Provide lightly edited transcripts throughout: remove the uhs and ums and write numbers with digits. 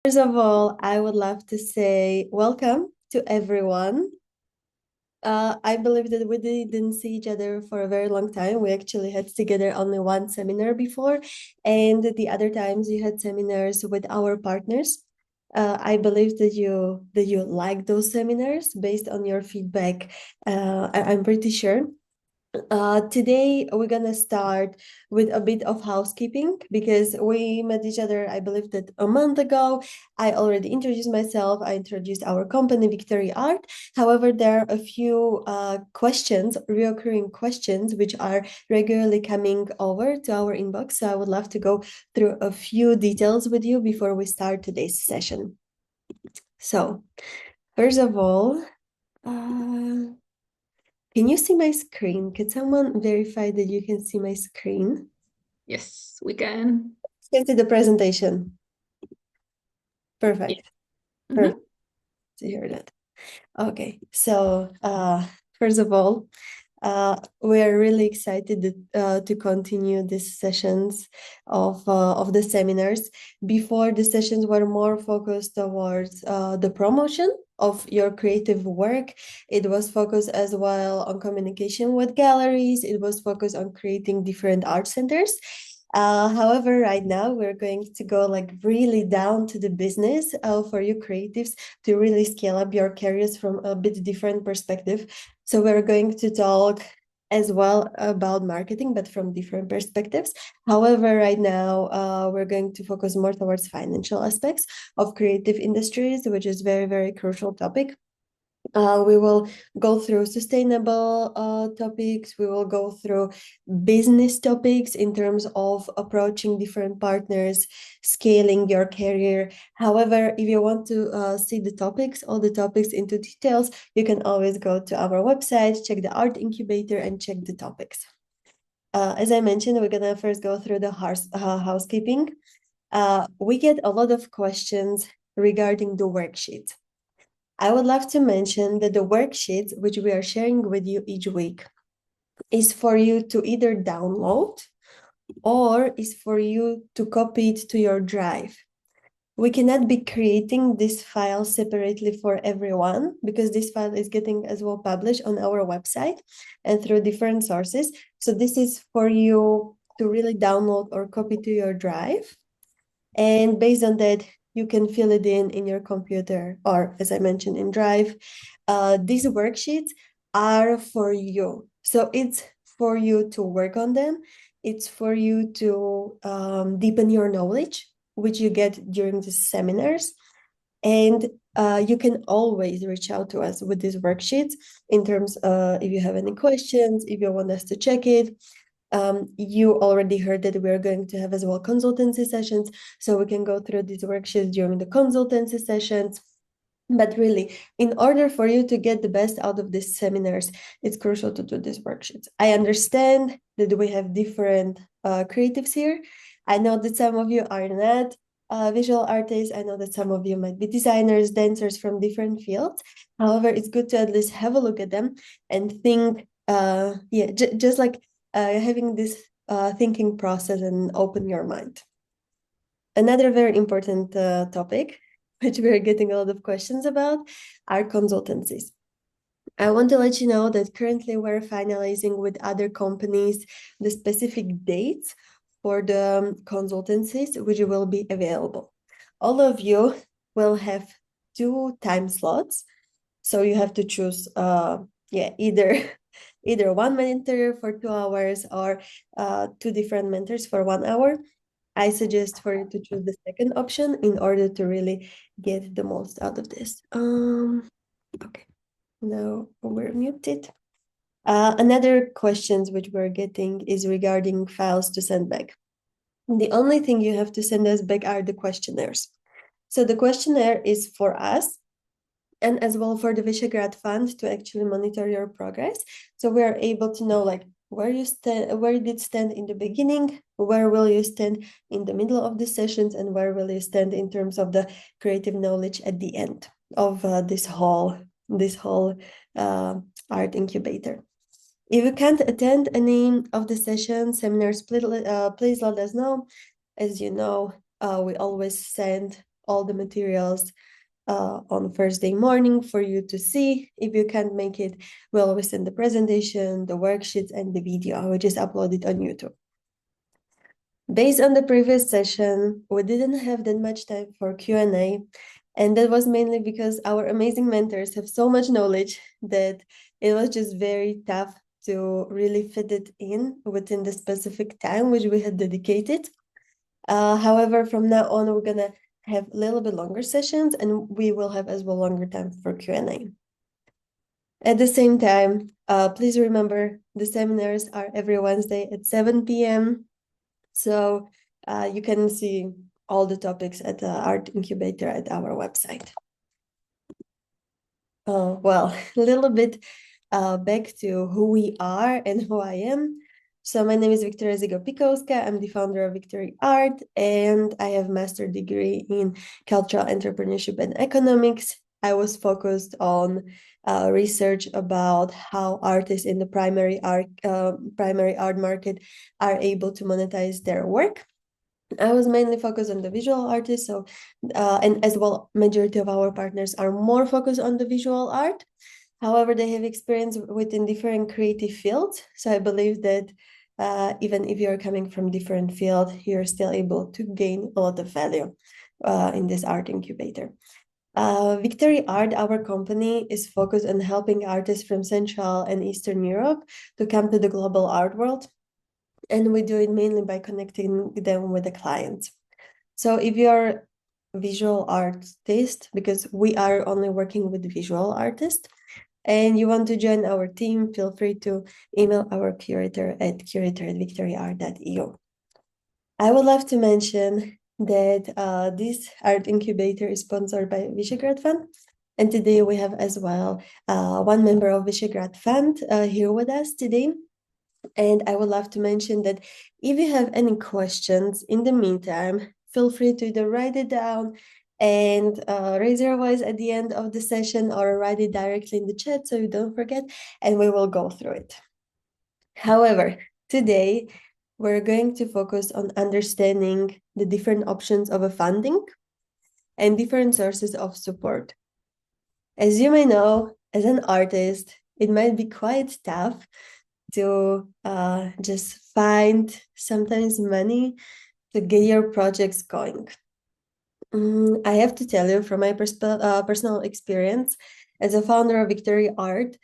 First of all, I would love to say welcome to everyone. I believe that we didn't see each other for a very long time. We actually had together only one seminar before, and the other times you had seminars with our partners. I believe that you like those seminars based on your feedback. I'm pretty sure. Today we're gonna start with a bit of housekeeping because we met each other, I believe that a month ago. I already introduced myself. I introduced our company, Victory Art. However, there are a few questions, reoccurring questions, which are regularly coming over to our inbox. So I would love to go through a few details with you before we start today's session. So, first of all, can you see my screen? Can someone verify that you can see my screen? Yes, we can. You can see the presentation. Perfect. Yeah. Perfect to hear that. Okay, so first of all, we are really excited to continue these sessions of the seminars. Before, the sessions were more focused towards the promotion of your creative work. It was focused as well on communication with galleries. It was focused on creating different art centers. However, right now we're going to go like really down to the business for you creatives to really scale up your careers from a bit different perspective. So we're going to talk as well about marketing, but from different perspectives. However, right now we're going to focus more towards financial aspects of creative industries, which is very, very crucial topic. We will go through sustainable topics. We will go through business topics in terms of approaching different partners, scaling your career. However, if you want to see the topics, all the topics into details, you can always go to our website, check the art incubator, and check the topics. As I mentioned, we're gonna first go through the housekeeping. We get a lot of questions regarding the worksheet. I would love to mention that the worksheets which we are sharing with you each week is for you to either download or is for you to copy it to your drive. We cannot be creating this file separately for everyone because this file is getting as well published on our website and through different sources. So this is for you to really download or copy to your drive. And based on that, you can fill it in your computer or, as I mentioned, in Drive. These worksheets are for you. So it's for you to work on them. It's for you to deepen your knowledge, which you get during the seminars. And you can always reach out to us with these worksheets in terms of if you have any questions, if you want us to check it. You already heard that we're going to have as well consultancy sessions, so we can go through these worksheets during the consultancy sessions. But really, in order for you to get the best out of these seminars, it's crucial to do these worksheets. I understand that we have different creatives here. I know that some of you are not visual artists. I know that some of you might be designers, dancers from different fields. However, it's good to at least have a look at them and think, just like having this thinking process and open your mind. Another very important topic, which we're getting a lot of questions about, are consultancies. I want to let you know that currently we're finalizing with other companies the specific dates for the consultancies which will be available. All of you will have 2 time slots. So you have to choose either one mentor for 2 hours or 2 different mentors for 1 hour. I suggest for you to choose the second option in order to really get the most out of this. Okay, now we're muted. Another questions which we're getting is regarding files to send back. The only thing you have to send us back are the questionnaires. So the questionnaire is for us and as well for the Visegrad Fund to actually monitor your progress. So we are able to know like where you stand, where you did stand in the beginning, where will you stand in the middle of the sessions, and where will you stand in terms of the creative knowledge at the end of this whole art incubator. If you can't attend any of the sessions, seminars, please let us know. As you know, we always send all the materials on Thursday morning for you to see. If you can't make it, we'll always send the presentation, the worksheets, and the video. I will just upload it on YouTube. Based on the previous session, we didn't have that much time for Q&A, and that was mainly because our amazing mentors have so much knowledge that it was just very tough to really fit it in within the specific time which we had dedicated. However, from now on, we're gonna have a little bit longer sessions, and we will have as well longer time for Q&A. At the same time, please remember the seminars are every Wednesday at 7 p.m. So you can see all the topics at the Art Incubator at our website. Well, a little bit back to who we are and who I am. So my name is Wiktoria Zygopikowska. I'm the founder of Victory Art, and I have a master's degree in cultural entrepreneurship and economics. I was focused on research about how artists in the primary art market are able to monetize their work. I was mainly focused on the visual artists, so and as well, majority of our partners are more focused on the visual art. However, they have experience within different creative fields. So I believe that even if you're coming from different field, you're still able to gain a lot of value in this art incubator. Victory Art, our company, is focused on helping artists from Central and Eastern Europe to come to the global art world. And we do it mainly by connecting them with the clients. So if you're a visual artist, because we are only working with visual artists, and you want to join our team, feel free to email our curator at curator@victoryart.eu. I would love to mention that this art incubator is sponsored by Visegrad Fund. And today we have as well one member of Visegrad Fund here with us today. And I would love to mention that if you have any questions in the meantime, feel free to either write it down and raise your voice at the end of the session, or write it directly in the chat so you don't forget, and we will go through it. However, today we're going to focus on understanding the different options of a funding and different sources of support. As you may know, as an artist, it might be quite tough to just find sometimes money to get your projects going. I have to tell you from my personal experience as a founder of Victory Art,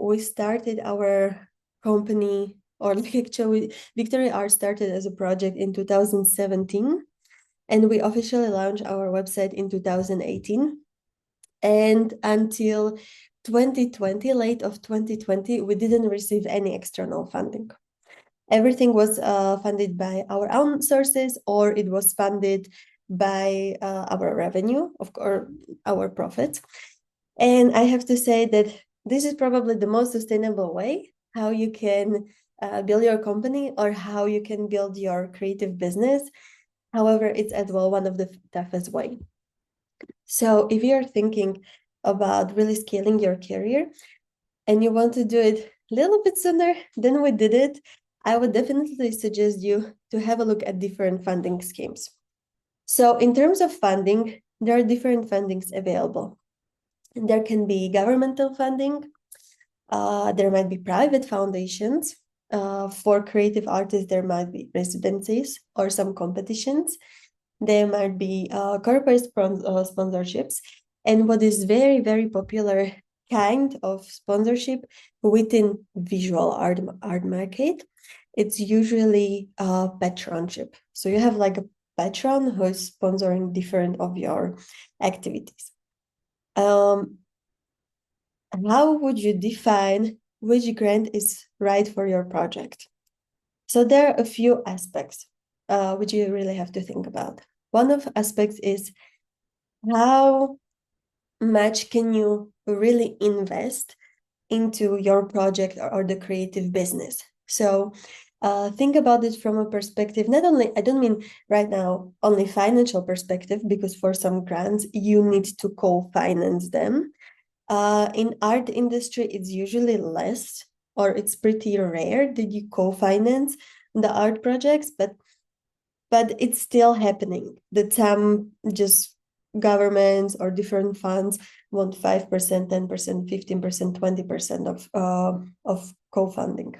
we started our company, or like actually Victory Art started as a project in 2017, and we officially launched our website in 2018. And until 2020, late of 2020, we didn't receive any external funding. Everything was funded by our own sources, or it was funded by our revenue, of course, our profits. And I have to say that this is probably the most sustainable way how you can build your company, or how you can build your creative business. However, it's as well one of the toughest way. So if you're thinking about really scaling your career and you want to do it a little bit sooner than we did it, I would definitely suggest you to have a look at different funding schemes. So in terms of funding, there are different fundings available. There can be governmental funding. There might be private foundations. For creative artists, there might be residencies or some competitions. There might be corporate sponsorships. And what is very, very popular kind of sponsorship within visual art market, it's usually a patronship. So you have like a patron who is sponsoring different of your activities. How would you define which grant is right for your project? So there are a few aspects which you really have to think about. One of the aspects is how much can you really invest into your project or the creative business. So think about it from a perspective, not only, I don't mean right now only financial perspective, because for some grants you need to co-finance them. In art industry, it's usually less, or it's pretty rare that you co-finance the art projects, but it's still happening that some just governments or different funds want 5%, 10%, 15%, 20% of co-funding.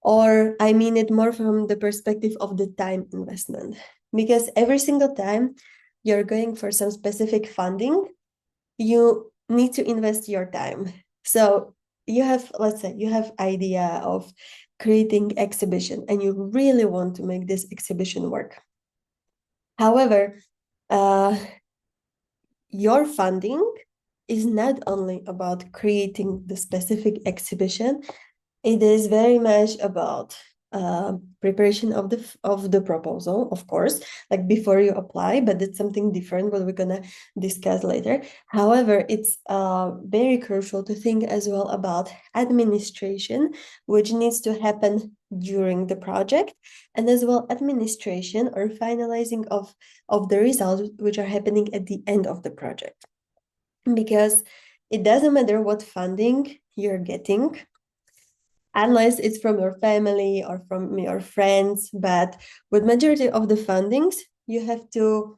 Or I mean it more from the perspective of the time investment, because every single time you're going for some specific funding, you need to invest your time. So you have, let's say, you have idea of creating exhibition and you really want to make this exhibition work. However, your funding is not only about creating the specific exhibition, it is very much about preparation of the proposal, of course, like before you apply, but it's something different what we're gonna discuss later. However, it's very crucial to think as well about administration, which needs to happen during the project, and as well administration or finalizing of the results which are happening at the end of the project. Because it doesn't matter what funding you're getting, unless it's from your family or from your friends. But with majority of the fundings, you have to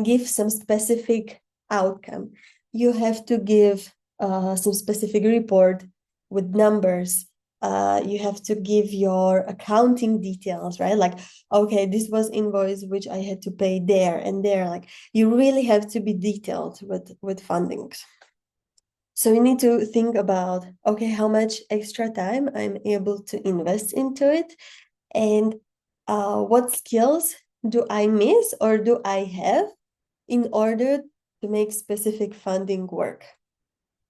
give some specific outcome. You have to give some specific report with numbers. You have to give your accounting details, right? Like, okay, this was invoice which I had to pay there and there. Like, you really have to be detailed with fundings. So you need to think about, okay, how much extra time I'm able to invest into it, and what skills do I miss or do I have in order to make specific funding work.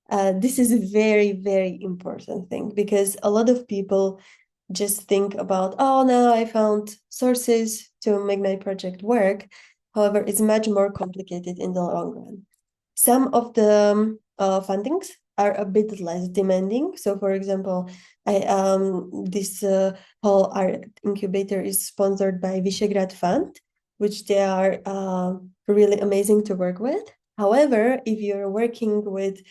This is a very, very important thing, because a lot of people just think about, oh, now I found sources to make my project work. However, it's much more complicated in the long run. Some of the fundings are a bit less demanding. So, for example, this whole art incubator is sponsored by Visegrad Fund, which they are really amazing to work with. However, if you're working with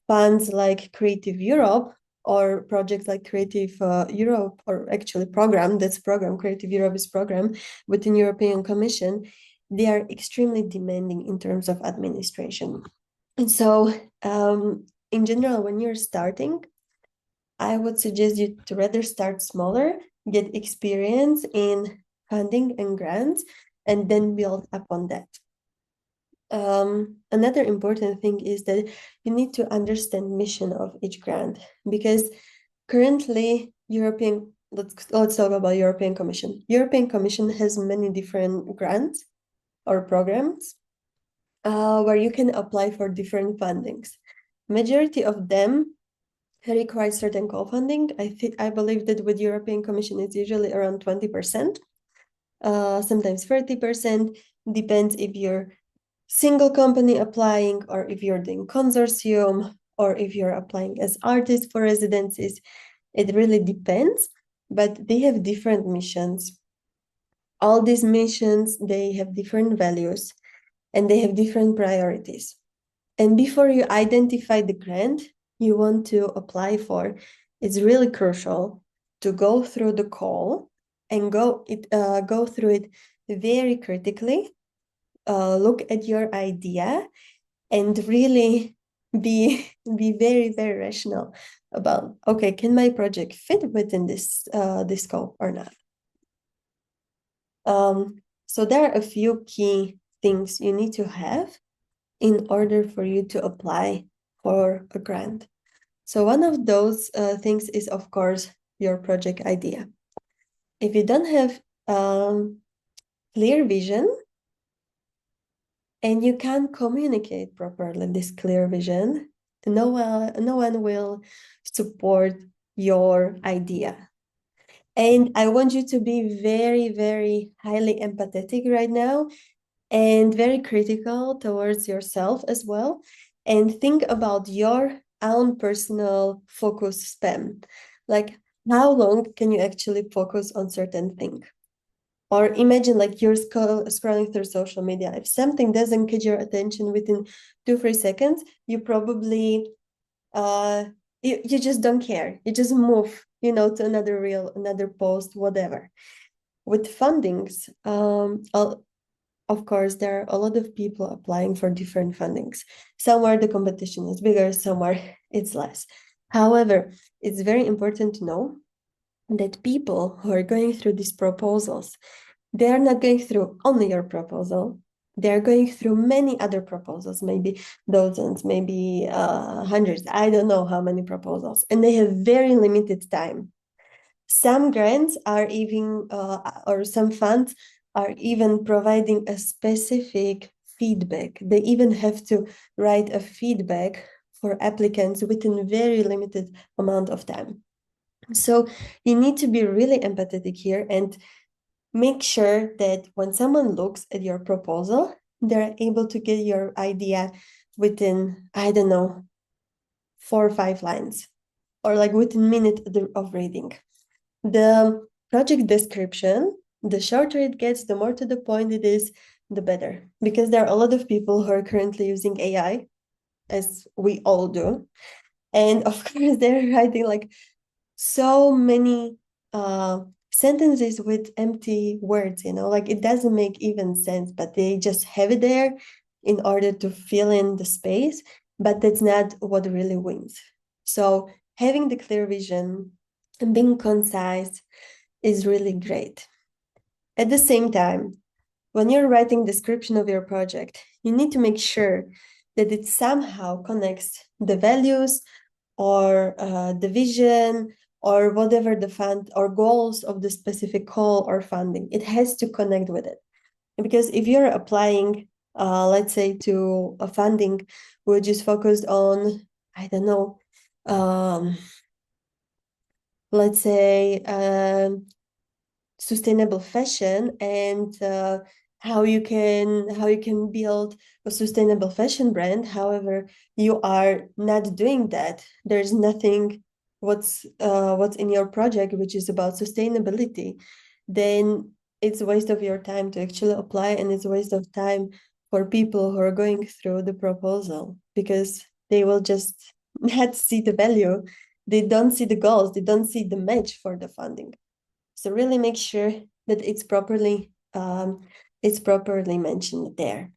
funds like Creative Europe or projects like Creative Europe, or actually Creative Europe is program within European Commission, they are extremely demanding in terms of administration. And so, in general, when you're starting, I would suggest you to rather start smaller, get experience in funding and grants, and then build upon that. Another important thing is that you need to understand mission of each grant, because currently let's talk about European Commission. European Commission has many different grants or programs where you can apply for different fundings. Majority of them require certain co-funding. I believe that with European Commission it's usually around 20%, sometimes 30%, depends if you're single company applying or if you're doing consortium or if you're applying as artist for residencies. It really depends, but they have different missions. All these missions, they have different values and they have different priorities. And before you identify the grant you want to apply for, it's really crucial to go through the call and go through it very critically. Look at your idea and really be very, very rational about, okay, can my project fit within this scope or not? So there are a few key things you need to have in order for you to apply for a grant. So one of those things is, of course, your project idea. If you don't have clear vision and you can't communicate properly this clear vision, no one will support your idea. And I want you to be very, very highly empathetic right now and very critical towards yourself as well. And think about your own personal focus span. Like, how long can you actually focus on certain thing? Or imagine like you're scrolling through social media. If something doesn't catch your attention within 2-3 seconds, you probably you just don't care. You just move, to another reel, another post, whatever. With fundings, of course, there are a lot of people applying for different fundings. Somewhere the competition is bigger, somewhere it's less. However, it's very important to know that people who are going through these proposals, they are not going through only your proposal. They're going through many other proposals, maybe dozens, maybe hundreds. I don't know how many proposals. And they have very limited time. Some grants are even, or some funds are even providing a specific feedback. They even have to write a feedback for applicants within very limited amount of time. So you need to be really empathetic here and make sure that when someone looks at your proposal, they're able to get your idea within, I don't know, 4 or 5 lines, or like within a minute of reading. The project description, the shorter it gets, the more to the point it is, the better. Because there are a lot of people who are currently using AI, as we all do. And of course, they're writing like so many sentences with empty words, like it doesn't make even sense, but they just have it there in order to fill in the space, but that's not what really wins. So having the clear vision and being concise is really great. At the same time, when you're writing description of your project, you need to make sure that it somehow connects the values or the vision or whatever the fund or goals of the specific call or funding. It has to connect with it. Because if you're applying, let's say, to a funding which is focused on, I don't know, let's say, sustainable fashion and how you can build a sustainable fashion brand. However, you are not doing that. There's nothing what's in your project which is about sustainability. Then it's a waste of your time to actually apply, and it's a waste of time for people who are going through the proposal, because they will just not see the value. They don't see the goals. They don't see the match for the funding. So really make sure that it's properly mentioned there.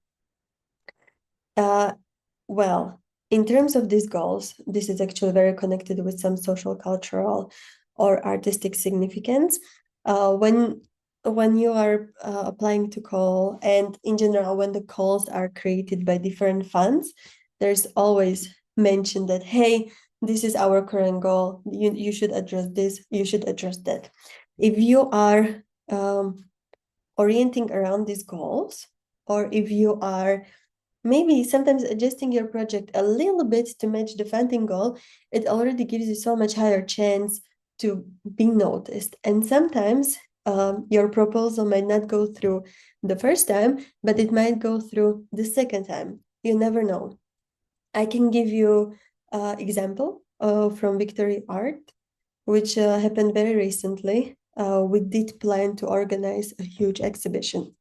Well, in terms of these goals, this is actually very connected with some social, cultural, or artistic significance. When you are applying to call, and in general, when the calls are created by different funds, there's always mentioned that, hey, this is our current goal. You should address this. You should address that. If you are orienting around these goals, or if you are maybe sometimes adjusting your project a little bit to match the funding goal, it already gives you so much higher chance to be noticed. And sometimes your proposal might not go through the first time, but it might go through the second time. You never know. I can give you an example from Victory Art, which happened very recently. We did plan to organize a huge exhibition.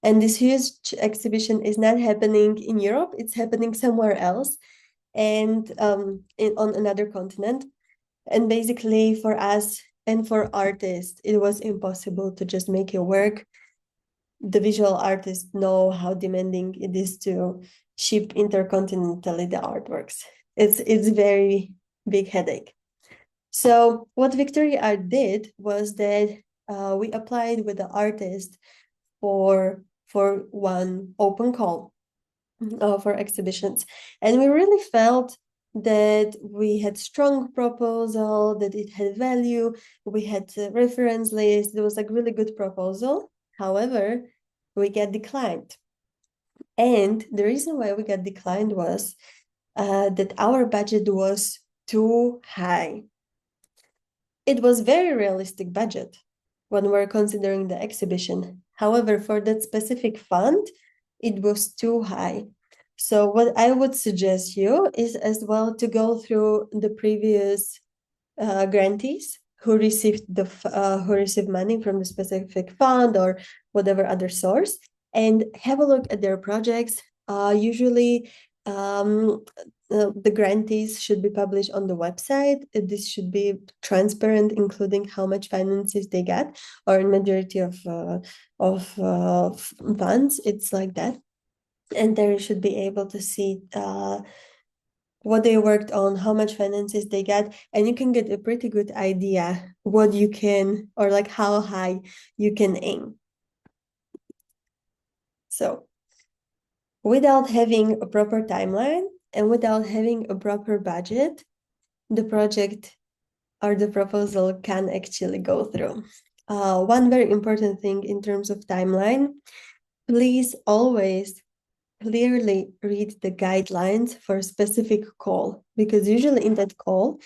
And this huge exhibition is not happening in Europe, it's happening somewhere else, and on another continent. And basically for us and for artists, it was impossible to just make it work. The visual artists know how demanding it is to ship intercontinentally the artworks. It's very big headache. So what Victoria Art did was that we applied with the artist for one open call for exhibitions, and we really felt that we had strong proposal, that it had value, we had a reference list. It was like really good proposal. However, we got declined, and the reason why we got declined was that our budget was too high. It was very realistic budget when we're considering the exhibition. However, for that specific fund, it was too high. So what I would suggest you is as well to go through the previous grantees who received money from the specific fund or whatever other source, and have a look at their projects. Usually, the grantees should be published on the website. This should be transparent, including how much finances they get, or in majority of funds, it's like that. And they should be able to see what they worked on, how much finances they get, and you can get a pretty good idea what you can, or like how high you can aim. So without having a proper timeline and without having a proper budget, the project or the proposal can actually go through. One very important thing in terms of timeline, please always clearly read the guidelines for a specific call, because usually in that call,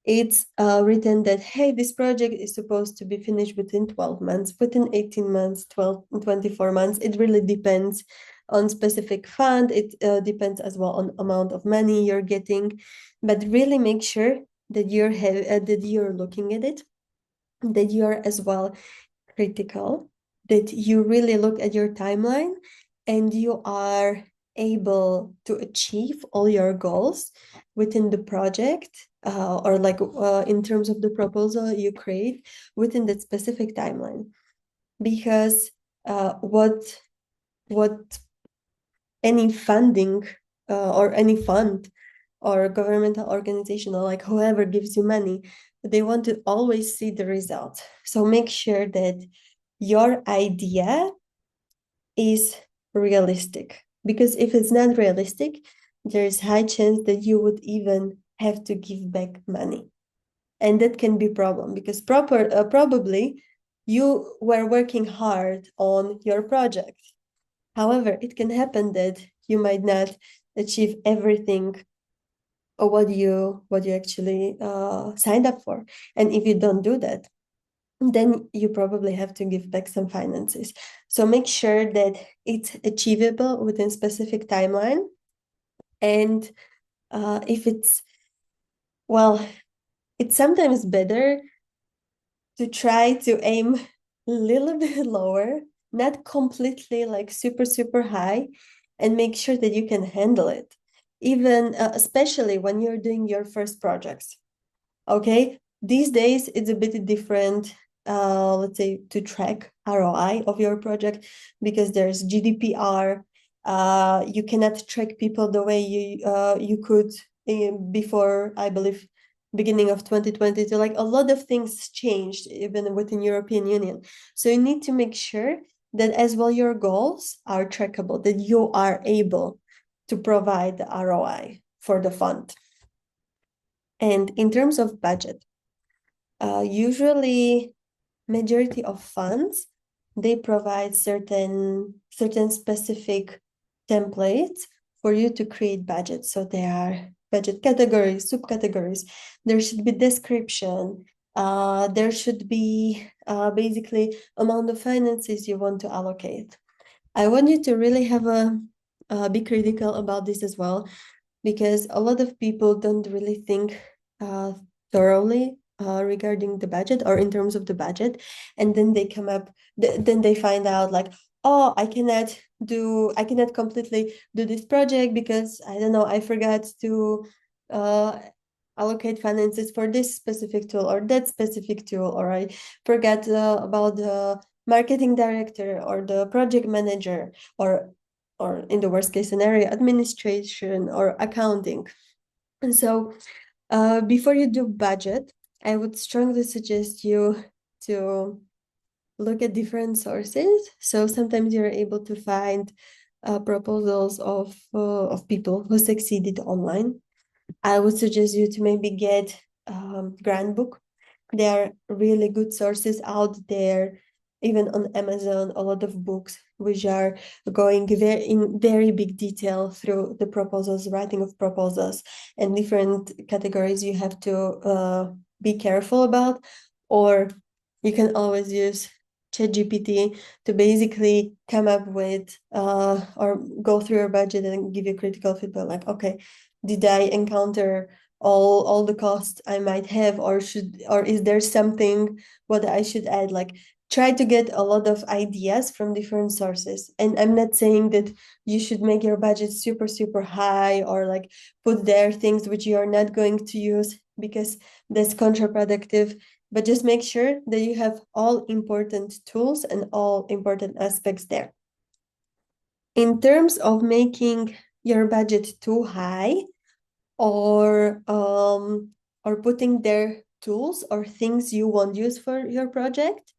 it's written that, hey, this project is supposed to be finished within 12 months, within 18 months, 12, 24 months. It really depends on specific fund. It depends as well on amount of money you're getting, but really make sure that you're looking at it, that you're as well critical, that you really look at your timeline and you are able to achieve all your goals within the project, or like in terms of the proposal you create within that specific timeline. Because what any funding or any fund or governmental organization, or like whoever gives you money, they want to always see the result. So make sure that your idea is realistic, because if it's not realistic, there is high chance that you would even have to give back money, and that can be a problem, because probably you were working hard on your project. However, it can happen that you might not achieve everything or what you actually signed up for, and if you don't do that, then you probably have to give back some finances. So make sure that it's achievable within specific timeline. And if it's, well, it's sometimes better to try to aim a little bit lower, not completely like super, super high, and make sure that you can handle it, even especially when you're doing your first projects. Okay, these days it's a bit different, let's say, to track ROI of your project, because there's GDPR. You cannot track people the way you could before, I believe, beginning of 2022. Like a lot of things changed even within European Union. So you need to make sure that as well your goals are trackable, that you are able to provide the ROI for the fund. And in terms of budget, usually majority of funds, they provide certain specific templates for you to create budgets. So there are budget categories, subcategories. There should be description. There should be basically amount of finances you want to allocate. I want you to really have be critical about this as well, because a lot of people don't really think thoroughly regarding the budget, or in terms of the budget, and then they come up, then they find out like, oh, I cannot completely do this project because I don't know, I forgot to allocate finances for this specific tool or that specific tool, or I forgot about the marketing director or the project manager, or in the worst case scenario, administration or accounting. And so before you do budget, I would strongly suggest you to look at different sources. So sometimes you're able to find proposals of people who succeeded online. I would suggest you to maybe get grant book. There are really good sources out there, even on Amazon, a lot of books which are going in very big detail through the proposals, writing of proposals, and different categories you have to be careful about. Or you can always use ChatGPT to basically come up with or go through your budget and give you critical feedback, like, okay, did I encounter all the costs I might have, or is there something what I should add? Like, try to get a lot of ideas from different sources. And I'm not saying that you should make your budget super, super high or like put there things which you are not going to use because that's counterproductive. But just make sure that you have all important tools and all important aspects there. In terms of making your budget too high or putting there tools or things you won't use for your project,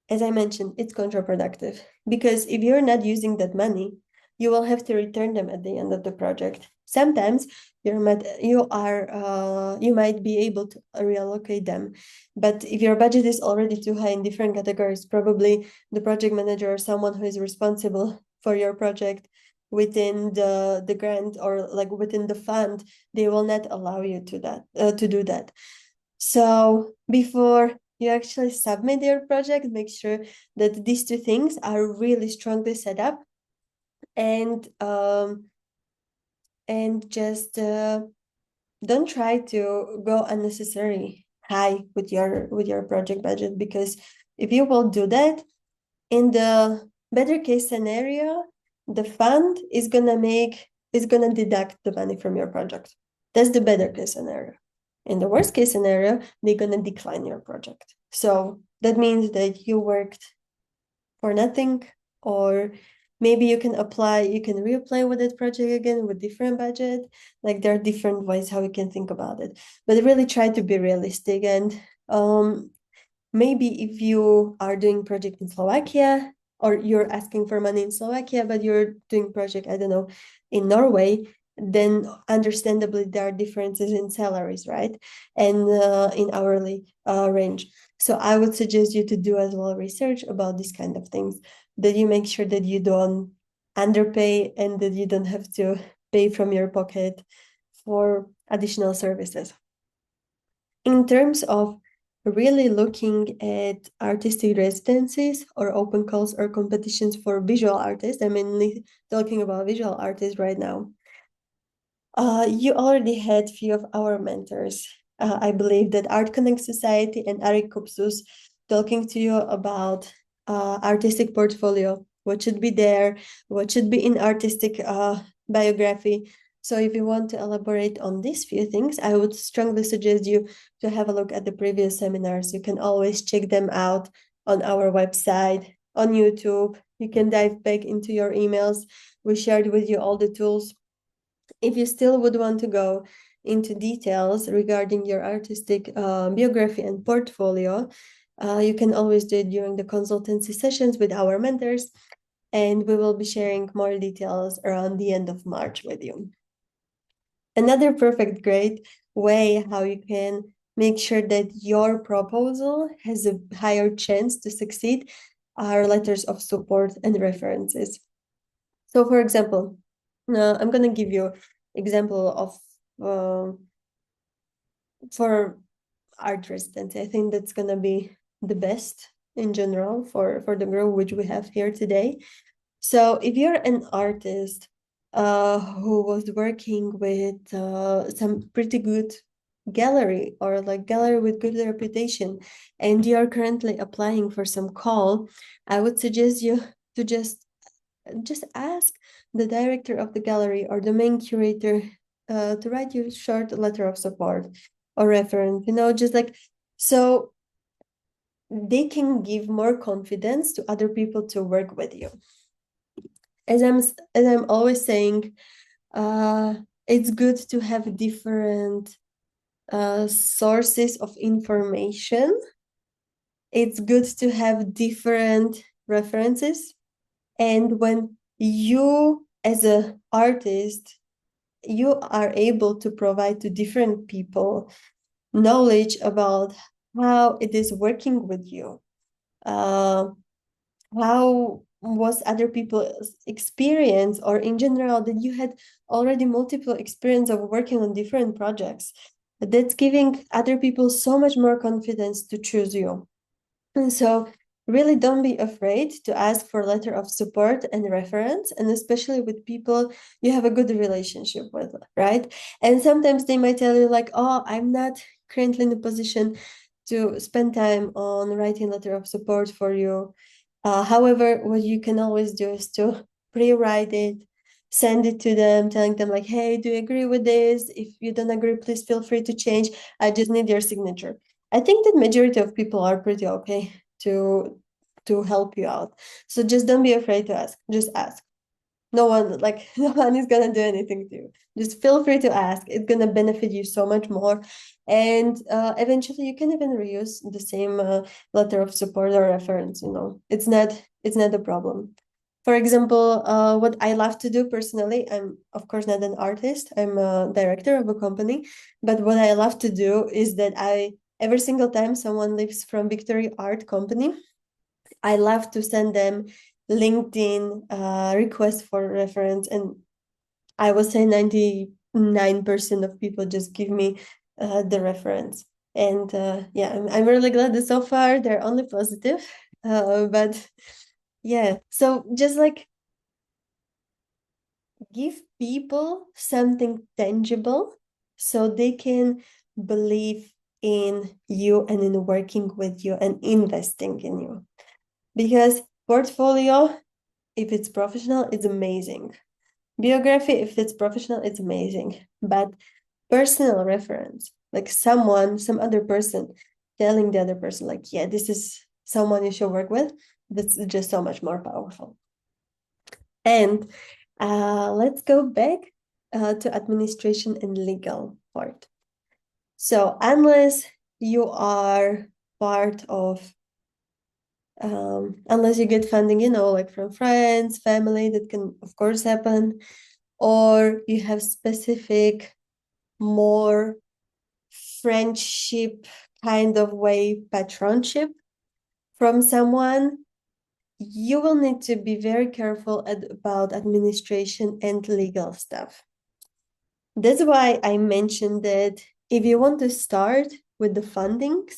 as I mentioned, it's counterproductive because if you're not using that money, you will have to return them at the end of the project. Sometimes you might be able to reallocate them, but if your budget is already too high in different categories, probably the project manager or someone who is responsible for your project within the grant or like within the fund, they will not allow you to do that. So before you actually submit your project, make sure that these two things are really strongly set up, and just don't try to go unnecessarily high with your project budget, because if you will do that, in the better case scenario, the fund is gonna deduct the money from your project. That's the better case scenario. In the worst case scenario, they're gonna decline your project. So that means that you worked for nothing, or maybe you can reapply with that project again with different budget. Like there are different ways how you can think about it, but really try to be realistic. And maybe if you are doing project in Slovakia, or you're asking for money in Slovakia, but you're doing project, I don't know, in Norway, then understandably there are differences in salaries, right? And in hourly range. So I would suggest you to do as well research about these kind of things, that you make sure that you don't underpay and that you don't have to pay from your pocket for additional services. In terms of really looking at artistic residencies or open calls or competitions for visual artists, I'm mainly talking about visual artists right now. You already had few of our mentors. I believe that Art Connect Society and Arik Kupsus talking to you about artistic portfolio, what should be there, what should be in artistic biography. So if you want to elaborate on these few things, I would strongly suggest you to have a look at the previous seminars. You can always check them out on our website, on YouTube. You can dive back into your emails. We shared with you all the tools. If you still would want to go into details regarding your artistic biography and portfolio, you can always do it during the consultancy sessions with our mentors, and we will be sharing more details around the end of March with you. Another perfect great way how you can make sure that your proposal has a higher chance to succeed are letters of support and references. So for example, I'm going to give you example of for art residency. I think that's going to be the best in general for the group which we have here today. So if you're an artist who was working with some pretty good gallery, or like gallery with good reputation, and you're currently applying for some call, I would suggest you to just ask the director of the gallery or the main curator to write you a short letter of support or reference, just like, so they can give more confidence to other people to work with you. As I'm always saying, it's good to have different sources of information. It's good to have different references. And when you, as an artist, you are able to provide to different people knowledge about how it is working with you, how was other people's experience, or in general that you had already multiple experience of working on different projects, that's giving other people so much more confidence to choose you. And so really don't be afraid to ask for letter of support and reference, and especially with people you have a good relationship with, right? And sometimes they might tell you like, oh, I'm not currently in a position to spend time on writing letter of support for you. However, what you can always do is to pre-write it, send it to them, telling them like, hey, do you agree with this? If you don't agree, please feel free to change. I just need your signature. I think that majority of people are pretty okay to help you out. So just don't be afraid to ask. Just ask. No one no one is gonna do anything to you. Just feel free to ask. It's gonna benefit you so much more, and eventually you can even reuse the same letter of support or reference. It's not a problem. For example, what I love to do personally, I'm of course not an artist. I'm a director of a company, but what I love to do is that I every single time someone leaves from Victory Art Company, I love to send them LinkedIn request for reference, and I would say 99% of people just give me the reference. And yeah, I'm really glad that so far they're only positive. But yeah, so just like give people something tangible so they can believe in you and in working with you and investing in you. Because portfolio, if it's professional, it's amazing. Biography, if it's professional, it's amazing. But personal reference, like some other person telling the other person, like, yeah, this is someone you should work with, that's just so much more powerful. And let's go back to administration and legal part. So unless you are part of unless you get funding, like from friends, family, that can of course happen, or you have specific, more friendship kind of way, patronship from someone, you will need to be very careful about administration and legal stuff. That's why I mentioned that if you want to start with the fundings,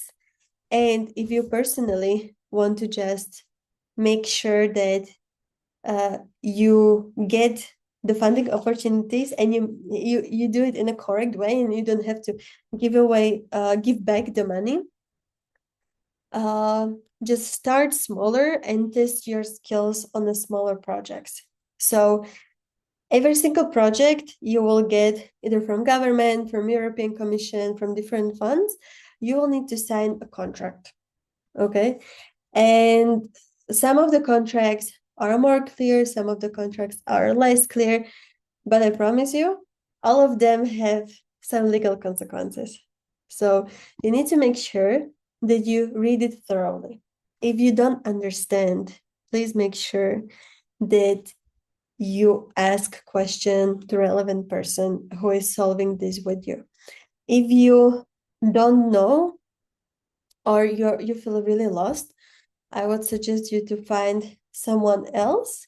and if you personally want to just make sure that you get the funding opportunities and you do it in a correct way, and you don't have to give back the money, just start smaller and test your skills on the smaller projects. So every single project you will get either from government, from European Commission, from different funds, you will need to sign a contract. Okay. And some of the contracts are more clear, some of the contracts are less clear, but I promise you, all of them have some legal consequences. So you need to make sure that you read it thoroughly. If you don't understand, please make sure that you ask question to relevant person who is solving this with you. If you don't know, or you feel really lost, I would suggest you to find someone else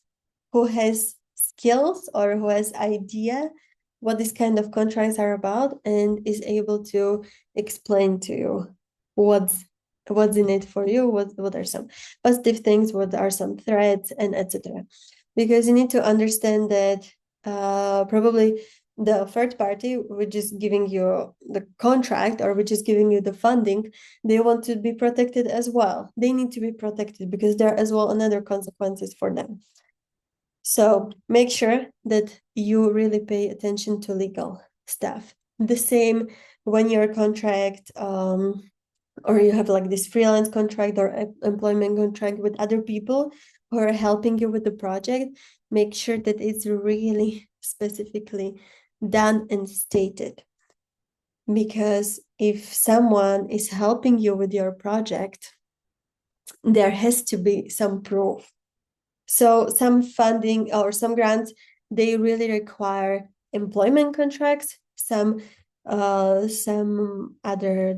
who has skills or who has idea what these kind of contracts are about and is able to explain to you what's in it for you, what are some positive things, what are some threats, and etc. Because you need to understand that probably the third party which is giving you the contract or which is giving you the funding, they want to be protected as well. They need to be protected because there are as well another consequences for them. So make sure that you really pay attention to legal stuff. The same when your contract or you have like this freelance contract or employment contract with other people who are helping you with the project, make sure that it's really specifically done and stated. Because if someone is helping you with your project, there has to be some proof. So some funding or some grants, they really require employment contracts. Some other,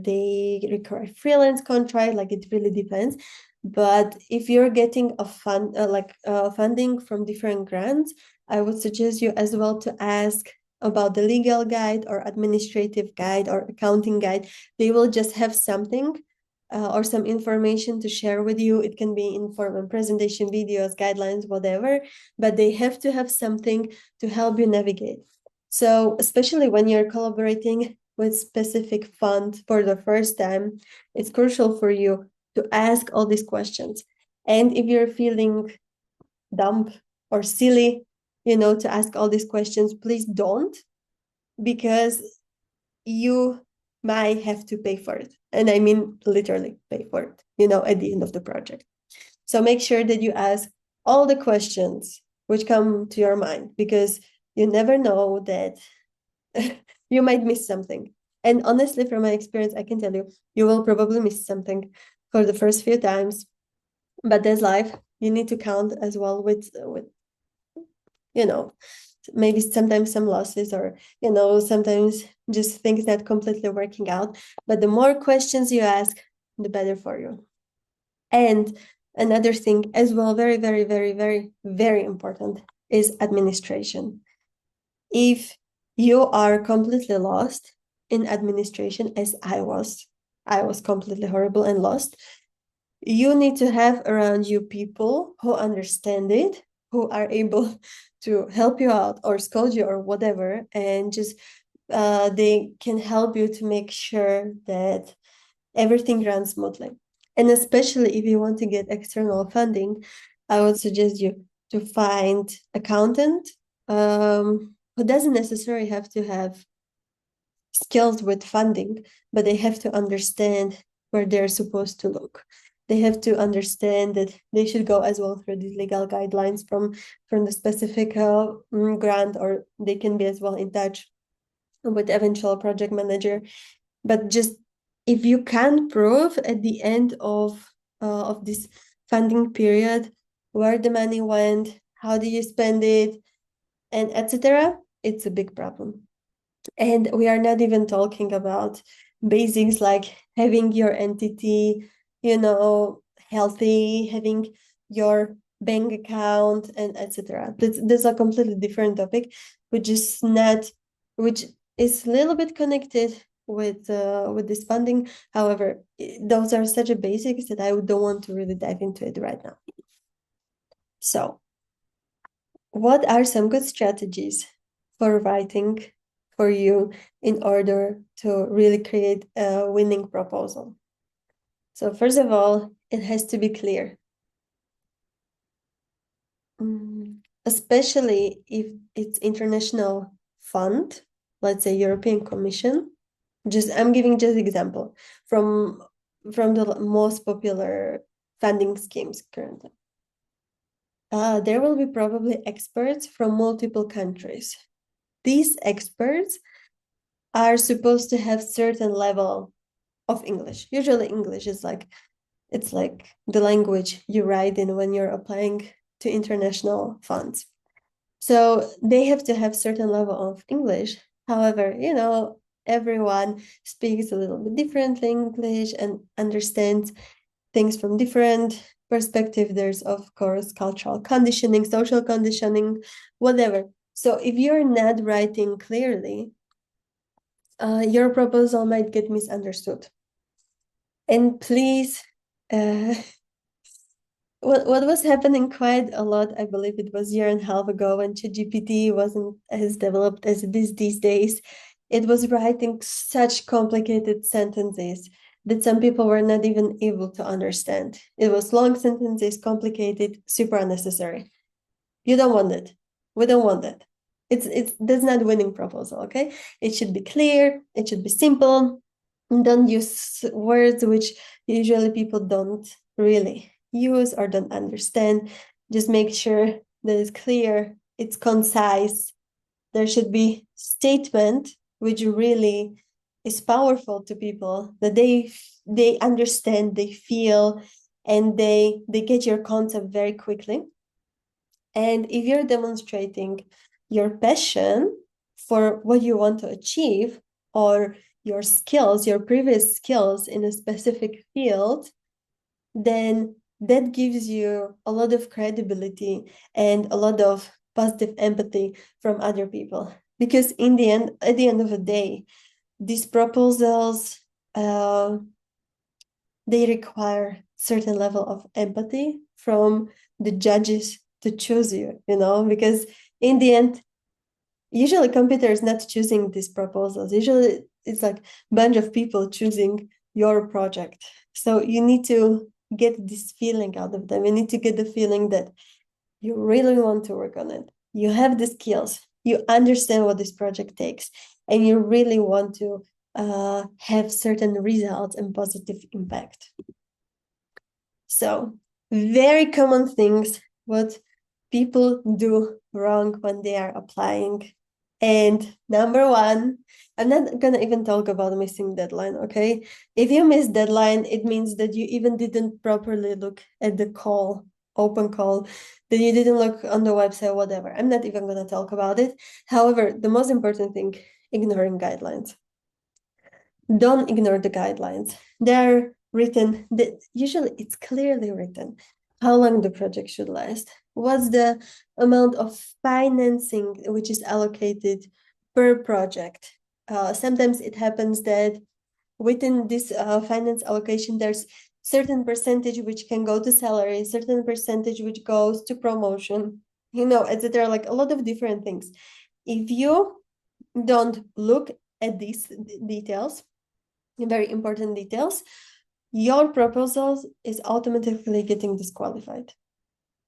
they require freelance contract, like it really depends. But if you're getting a funding from different grants, I would suggest you as well to ask about the legal guide or administrative guide or accounting guide. They will just have something or some information to share with you. It can be in form of presentation, videos, guidelines, whatever, but they have to have something to help you navigate. So especially when you're collaborating with specific fund for the first time, it's crucial for you to ask all these questions. And if you're feeling dumb or silly, to ask all these questions, please don't, because you might have to pay for it. And I mean literally pay for it, at the end of the project. So make sure that you ask all the questions which come to your mind, because you never know that you might miss something. And honestly, from my experience, I can tell you, you will probably miss something for the first few times, but there's life. You need to count as well with maybe sometimes some losses, or sometimes just things not completely working out. But the more questions you ask, the better for you. And another thing as well, very, very, very, very, very important, is administration. If you are completely lost in administration, as I was completely horrible and lost, you need to have around you people who understand it, who are able to help you out or scold you or whatever, and just they can help you to make sure that everything runs smoothly. And especially if you want to get external funding, I would suggest you to find accountant who doesn't necessarily have to have skills with funding, but they have to understand where they're supposed to look. They have to understand that they should go as well through these legal guidelines from the specific grant, or they can be as well in touch with eventual project manager. But just if you can prove at the end of this funding period where the money went, how do you spend it, and etc., it's a big problem. And we are not even talking about basics like having your entity, healthy, having your bank account, and etc. That's a completely different topic, which is a little bit connected with this funding. However, those are such a basics that I don't want to really dive into it right now. So, what are some good strategies for writing for you in order to really create a winning proposal? So first of all, it has to be clear. Especially if it's international fund, let's say European Commission. I'm giving just example from the most popular funding schemes currently. There will be probably experts from multiple countries. These experts are supposed to have certain level of English. Usually English is it's like the language you write in when you're applying to international funds. So they have to have certain level of English. However, everyone speaks a little bit differently English and understands things from different perspective. There's of course cultural conditioning, social conditioning, whatever. So if you're not writing clearly, your proposal might get misunderstood. And please, what was happening quite a lot, I believe it was a year and a half ago when ChatGPT wasn't as developed as it is these days, it was writing such complicated sentences that some people were not even able to understand. It was long sentences, complicated, super unnecessary. You don't want it. We don't want that. That's not a winning proposal, okay? It should be clear, it should be simple. Don't use words which usually people don't really use or don't understand. Just make sure that it's clear, it's concise. There should be statement which really is powerful to people, that they understand, they feel, and they get your concept very quickly. And if you're demonstrating your passion for what you want to achieve, or your skills, your previous skills in a specific field, then that gives you a lot of credibility and a lot of positive empathy from other people. Because at the end of the day, these proposals, they require certain level of empathy from the judges to choose you, because in the end, usually computer is not choosing these proposals. Usually it's like bunch of people choosing your project. So you need to get this feeling out of them. You need to get the feeling that you really want to work on it. You have the skills. You understand what this project takes, and you really want to have certain results and positive impact. So, very common things what people do wrong when they are applying. And number one, I'm not gonna even talk about missing deadline, okay? If you miss deadline, it means that you even didn't properly look at the open call, that you didn't look on the website, whatever. I'm not even gonna talk about it. However, the most important thing, ignoring guidelines. Don't ignore the guidelines. They're written, usually it's clearly written how long the project should last, what's the amount of financing which is allocated per project. Sometimes it happens that within this finance allocation, there's certain percentage which can go to salary, certain percentage which goes to promotion, etc. Like a lot of different things. If you don't look at these details, very important details, your proposal is automatically getting disqualified.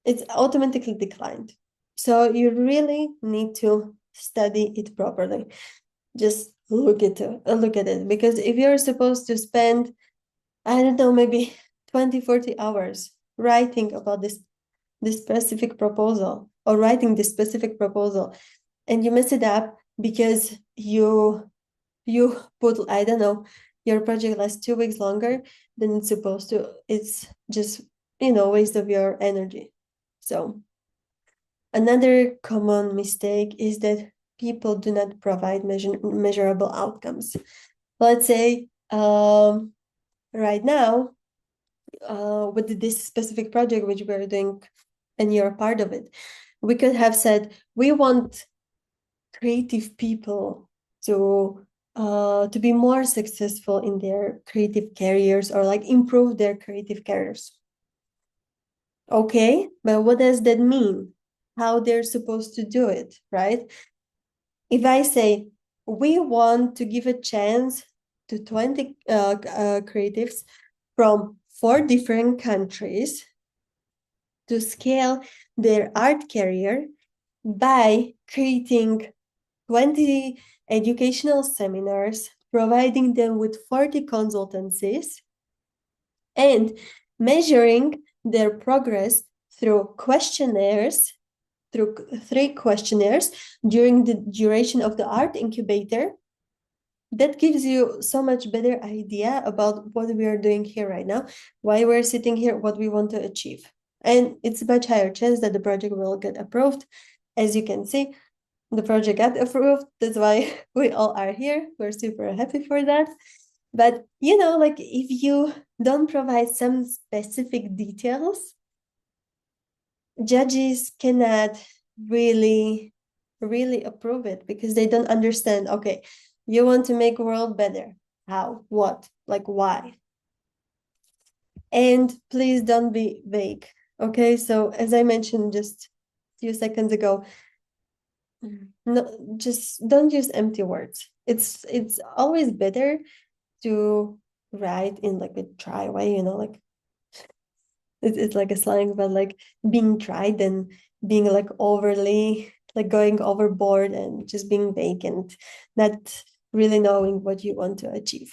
It's automatically declined. So you really need to study it properly. Just look at it, because if you're supposed to spend, I don't know, maybe 20-40 hours writing about this specific proposal, or writing this specific proposal, and you mess it up because you put, I don't know, your project lasts 2 weeks longer than it's supposed to, it's just, waste of your energy. So another common mistake is that people do not provide measurable outcomes. Let's say right now, with this specific project which we're doing, and you're part of it, we could have said we want creative people to be more successful in their creative careers, or like improve their creative careers. Okay, but what does that mean? How they're supposed to do it, right? If I say we want to give a chance to 20 creatives from 4 different countries to scale their art career by creating 20 educational seminars, providing them with 40 consultancies, and measuring their progress through through 3 questionnaires during the duration of the art incubator. That gives you so much better idea about what we are doing here right now, why we're sitting here, what we want to achieve. And it's a much higher chance that the project will get approved. As you can see, the project got approved. That's why we all are here. We're super happy for that. But, like if you don't provide some specific details, judges cannot really, really approve it, because they don't understand, okay, you want to make the world better. How? What? Like, why? And please don't be vague. Okay, so as I mentioned just a few seconds ago, no, just don't use empty words. It's always better to write in like a dry way, like it's like a slang, but like being dry than being like overly, like going overboard and just being vague and not really knowing what you want to achieve.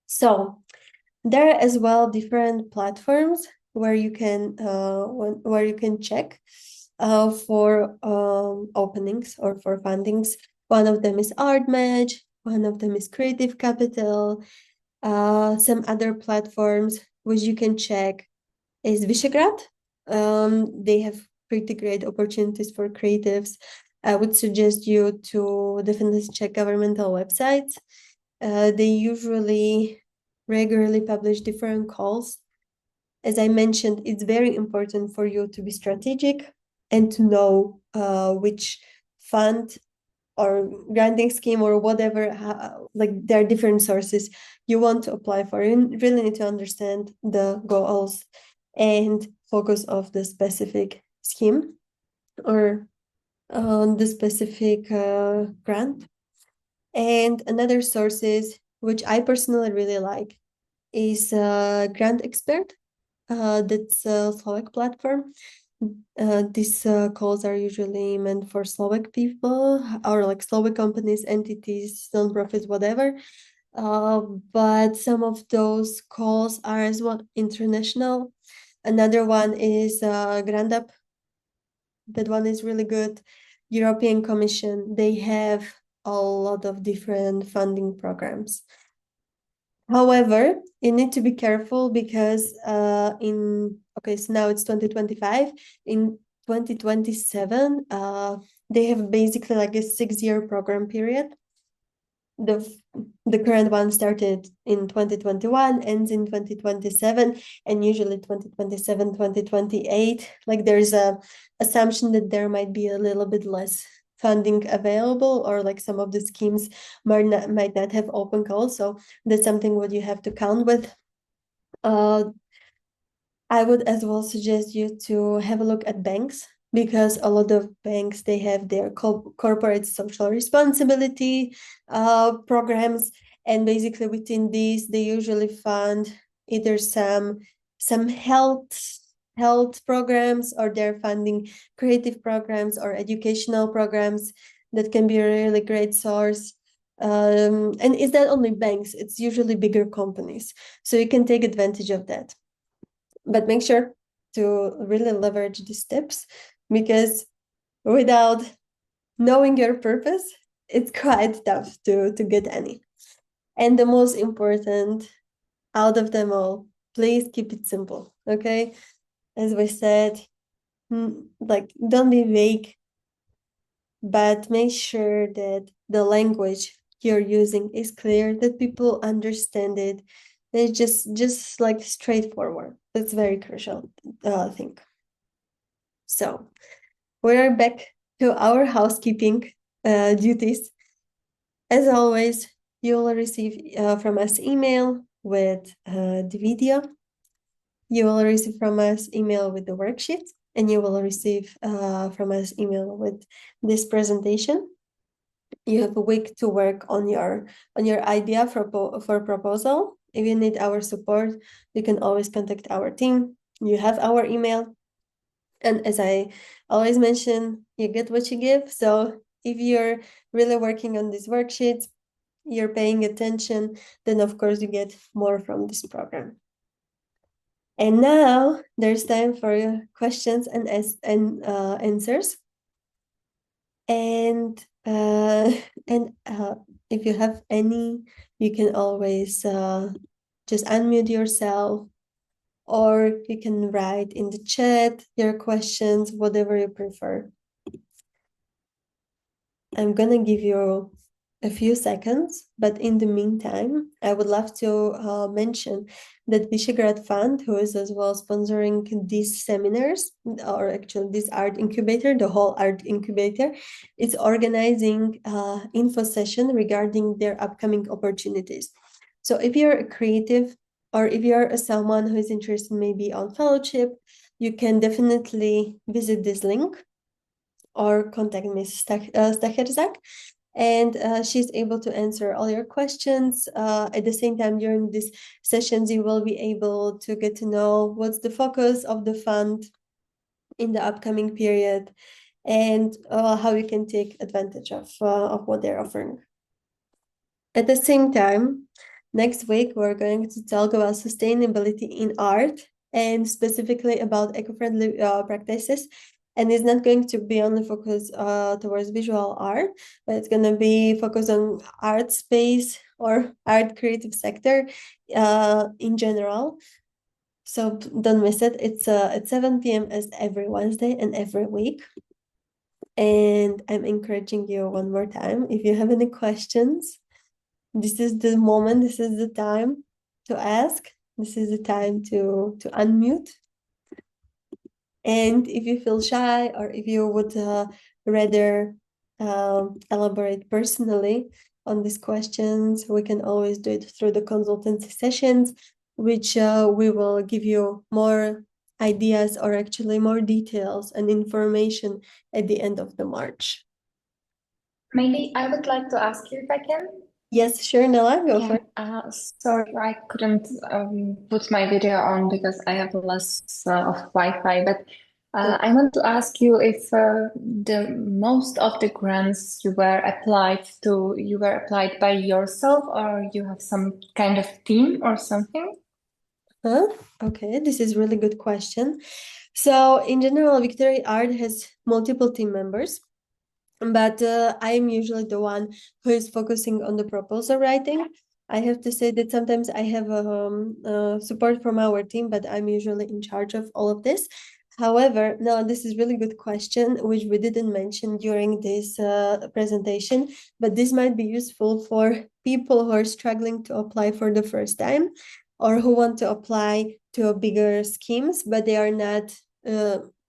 So there are as well different platforms where you can check for openings or for fundings. One of them is ArtMatch, one of them is Creative Capital. Some other platforms which you can check is Visegrad. They have pretty great opportunities for creatives. I would suggest you to definitely check governmental websites. They usually regularly publish different calls. As I mentioned, it's very important for you to be strategic and to know which fund or granting scheme or whatever, like there are different sources you want to apply for. You really need to understand the goals and focus of the specific scheme or the specific grant. And another sources, which I personally really like, is Grant Expert. That's a Slovak platform. These calls are usually meant for Slovak people or like Slovak companies, entities, non-profits, whatever. But some of those calls are as well international. Another one is Grandup. That one is really good. European Commission, they have a lot of different funding programs. However, you need to be careful because so now it's 2025. In 2027, they have basically like a 6-year program period. The current one started in 2021, ends in 2027, and usually 2027, 2028. Like there's a assumption that there might be a little bit less funding available, or like some of the schemes might not have open calls. So that's something what you have to count with. I would as well suggest you to have a look at banks, because a lot of banks, they have their corporate social responsibility programs, and basically within these they usually fund either some health programs, or they're funding creative programs or educational programs that can be a really great source. And it's not only banks, it's usually bigger companies, so you can take advantage of that. But make sure to really leverage these tips, because without knowing your purpose, it's quite tough to get any. And the most important out of them all, please keep it simple, okay? As we said, like don't be vague, but make sure that the language you're using is clear, that people understand it. It's just like straightforward. That's very crucial thing. So we're back to our housekeeping duties. As always, you will receive from us email with the video. You will receive from us email with the worksheet, and you will receive from us email with this presentation. You have a week to work on your idea for proposal. If you need our support, you can always contact our team. You have our email. And as I always mention, you get what you give. So if you're really working on these worksheets, you're paying attention, then of course you get more from this program. And now there's time for your questions and answers. And if you have any, you can always just unmute yourself, or you can write in the chat your questions, whatever you prefer. I'm gonna give you a few seconds, but in the meantime, I would love to mention that Visegrad Fund, who is as well sponsoring these seminars, or actually this art incubator, the whole art incubator, is organizing info session regarding their upcoming opportunities. So if you're a creative, or if you're someone who is interested maybe on fellowship, you can definitely visit this link or contact Ms. Stacherzak, and she's able to answer all your questions. At the same time, during these sessions, you will be able to get to know what's the focus of the fund in the upcoming period, and how you can take advantage of what they're offering. At the same time, next week, we're going to talk about sustainability in art, and specifically about eco-friendly practices. And it's not going to be only focused towards visual art, but it's going to be focused on art space or art creative sector in general. So don't miss it. It's at 7 p.m. as every Wednesday and every week. And I'm encouraging you one more time, if you have any questions, this is the moment, this is the time to ask. This is the time to unmute. And if you feel shy, or if you would rather elaborate personally on these questions, we can always do it through the consultancy sessions, which we will give you more ideas, or actually more details and information at the end of the March. Maybe I would like to ask you if I can. Yes, sure, Nella, go for Yeah, it. sorry, I couldn't put my video on because I have less of Wi-Fi. But Sure. I want to ask you if the most of the grants you were applied by yourself, or you have some kind of team or something? Huh? Okay, this is really good question. So in general, Victory Art has multiple team members, but I'm usually the one who is focusing on the proposal writing. I have to say that sometimes I have support from our team, but I'm usually in charge of all of this. However, now this is really good question, which we didn't mention during this presentation, but this might be useful for people who are struggling to apply for the first time or who want to apply to a bigger schemes, but they are not,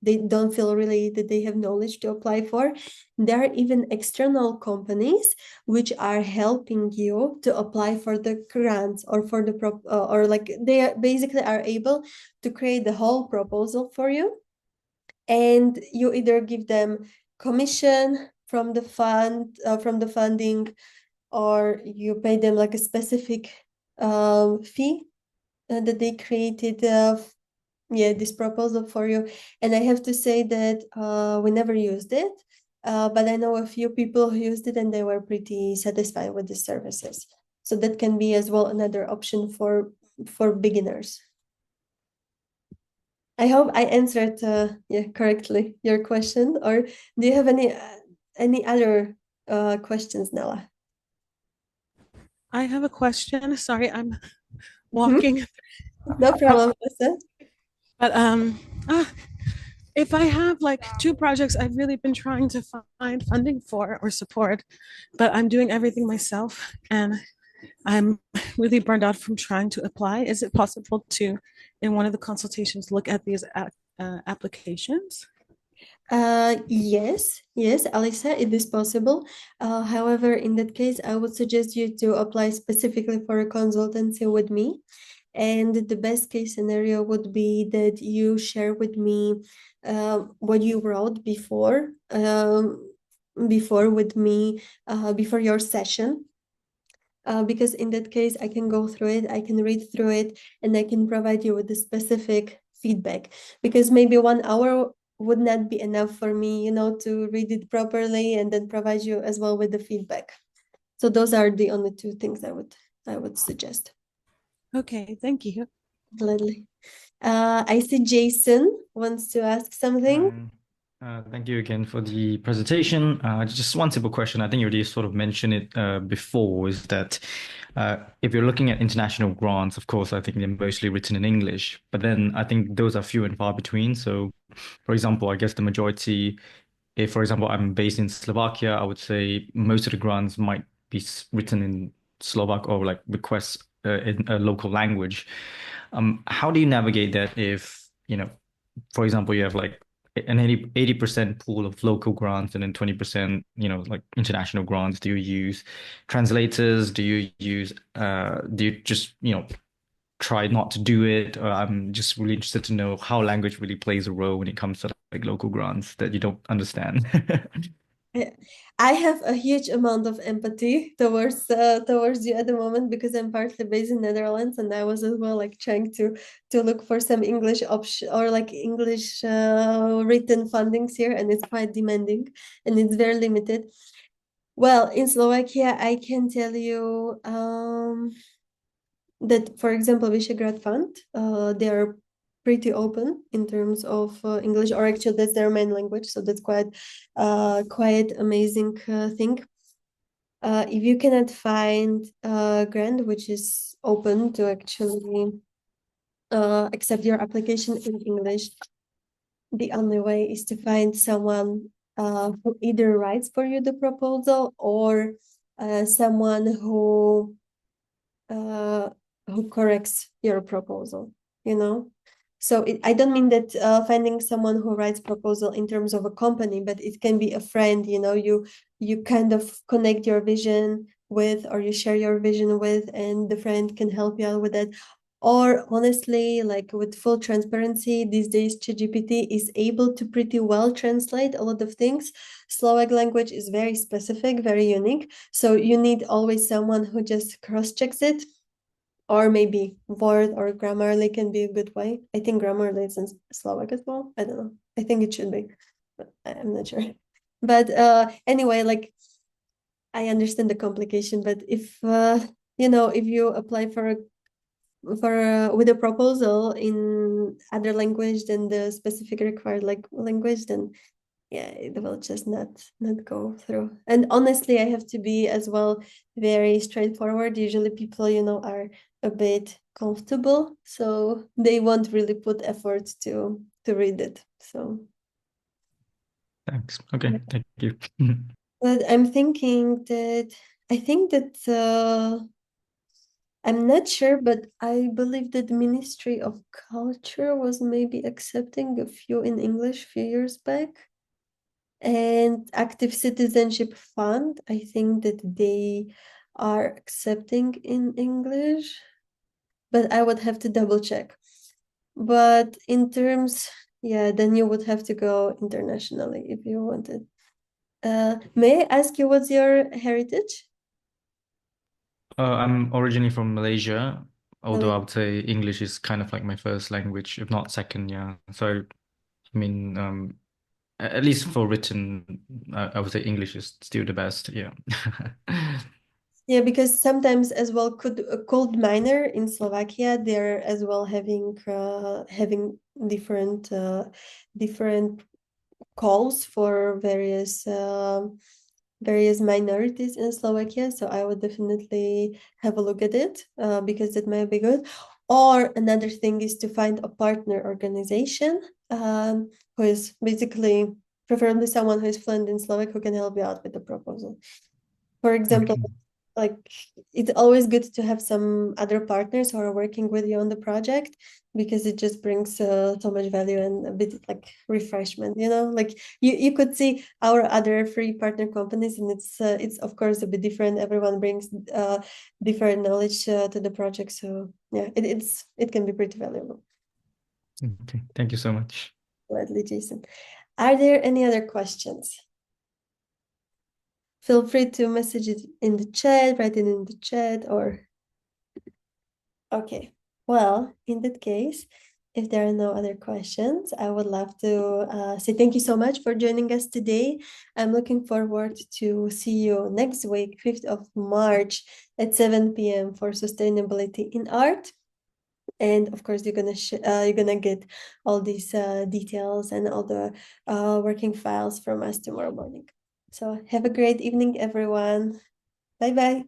they don't feel really that they have knowledge to apply for. There are even external companies which are helping you to apply for the grants or for the or like they basically are able to create the whole proposal for you, and you either give them commission from the from the funding, or you pay them like a specific fee that they created this proposal for you. And I have to say that we never used it, but I know a few people who used it and they were pretty satisfied with the services. So that can be as well another option for beginners. I hope I answered correctly your question. Or do you have any other questions, Nella? I have a question. Sorry, I'm walking. No problem, Lisa. But if I have like two projects I've really been trying to find funding for or support, but I'm doing everything myself and I'm really burned out from trying to apply. Is it possible to, in one of the consultations, look at these applications? Yes, Alisa, it is possible. However, in that case, I would suggest you to apply specifically for a consultancy with me. And the best case scenario would be that you share with me what you wrote before with me, before your session. Because in that case, I can go through it, I can read through it, and I can provide you with the specific feedback. Because maybe 1 hour would not be enough for me, to read it properly and then provide you as well with the feedback. So those are the only two things I would suggest. Okay, thank you. Gladly. I see Jason wants to ask something. Thank you again for the presentation. Just one simple question. I think you already sort of mentioned it before, is that if you're looking at international grants, of course, I think they're mostly written in English, but then I think those are few and far between. So, for example, I guess the majority, if, for example, I'm based in Slovakia, I would say most of the grants might be written in Slovak or like requests in a local language. How do you navigate that if, for example, you have like an 80% pool of local grants and then 20%, like international grants? Do you use translators? Do you just, try not to do it? I'm just really interested to know how language really plays a role when it comes to like local grants that you don't understand. I have a huge amount of empathy towards you at the moment, because I'm partly based in Netherlands, and I was as well like trying to look for some English option or like English written fundings here, and it's quite demanding and it's very limited. Well, in Slovakia, I can tell you that, for example, Visegrad Fund, they are pretty open in terms of English, or actually that's their main language, so that's quite amazing thing. If you cannot find a grant which is open to actually accept your application in English, the only way is to find someone who either writes for you the proposal, or someone uh, who corrects your proposal, So I don't mean that finding someone who writes proposal in terms of a company, but it can be a friend, you kind of connect your vision with, or you share your vision with, and the friend can help you out with it. Or honestly, like with full transparency, these days ChatGPT is able to pretty well translate a lot of things. Slovak language is very specific, very unique. So you need always someone who just cross-checks it. Or maybe Word or Grammarly can be a good way. I think Grammarly is in Slovak as well. I don't know. I think it should be, but I'm not sure. But anyway, like I understand the complication, but if if you apply for with a proposal in other language than the specific required like language, then yeah, it will just not go through. And honestly, I have to be as well very straightforward. Usually people, are a bit comfortable, so they won't really put effort to read it. So Thanks. Okay, thank you. but I'm thinking that I think that I'm not sure, but I believe that the Ministry of Culture was maybe accepting a few in English a few years back. And Active Citizenship Fund, I think that they are accepting in English, but I would have to double check. But in terms, yeah, then you would have to go internationally if you wanted. May I ask you what's your heritage? I'm originally from Malaysia, although I Malaysia. would say English is kind of like my first language, if not second, yeah. So, I mean, at least for written, I would say English is still the best, yeah. Yeah, because sometimes as well could a cold miner in Slovakia, they're as well having different calls for various minorities in Slovakia. So I would definitely have a look at it because that might be good. Or another thing is to find a partner organization who is basically preferably someone who is fluent in Slovak who can help you out with the proposal. For example, Okay. like it's always good to have some other partners who are working with you on the project because it just brings so much value and a bit like refreshment, like you could see our other free partner companies and it's of course a bit different. Everyone brings different knowledge to the project, so yeah, it can be pretty valuable. Okay, thank you so much. Gladly, Jason. Are there any other questions? Feel free to message it in the chat, write it in the chat, or okay. Well, in that case, if there are no other questions, I would love to say thank you so much for joining us today. I'm looking forward to see you next week, 5th of March at 7 p.m. for Sustainability in Art. And of course, you're gonna get all these details and all the working files from us tomorrow morning. So have a great evening, everyone. Bye-bye.